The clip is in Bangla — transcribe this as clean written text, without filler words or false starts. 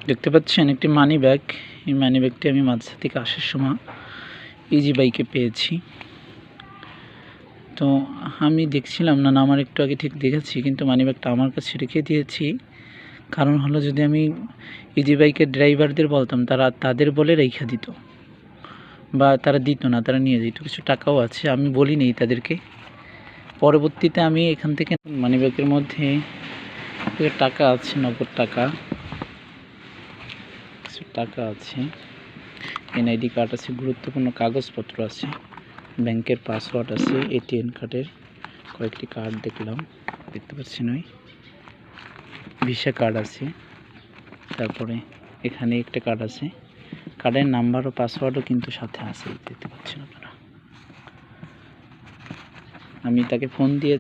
দেখতে পাচ্ছেন একটি মানি ব্যাগ। এই মানি ব্যাগটি আমি মাদ্রাসা থেকে আসার সময় ইজি বাইকে পেয়েছি। তো আমি দেখছিলাম না, আমার একটু আগে ঠিক দেখেছি, কিন্তু মানি ব্যাগটা আমার কাছে রেখে দিয়েছি। কারণ হলো, যদি আমি ইজি বাইকের ড্রাইভারদের বলতাম, তারা তাদের বলে রেখে দিত, বা তারা দিত না, তারা নিয়ে যেত। কিছু টাকাও আছে, আমি বলিনি তাদেরকে। পরবর্তীতে আমি এখান থেকে মানি ব্যাগের মধ্যে টাকা আছে, নগদ টাকা, কিছু টাকা আছে, এনআইডি কার্ড আছে, গুরুত্বপূর্ণ কাগজপত্র আছে, ব্যাংকের পাসওয়ার্ড আছে, এটিএম কার্ডের কয়েকটি কার্ড দেখলাম, দেখতে পাচ্ছেন ওই ভিসা কার্ড আছে। তারপরে এখানে একটা কার্ড আছে, কার্ডের নাম্বার ও পাসওয়ার্ডও কিন্তু সাথে আছে, দেখতে পাচ্ছেন আপনারা। আমি তাকে ফোন দিয়ে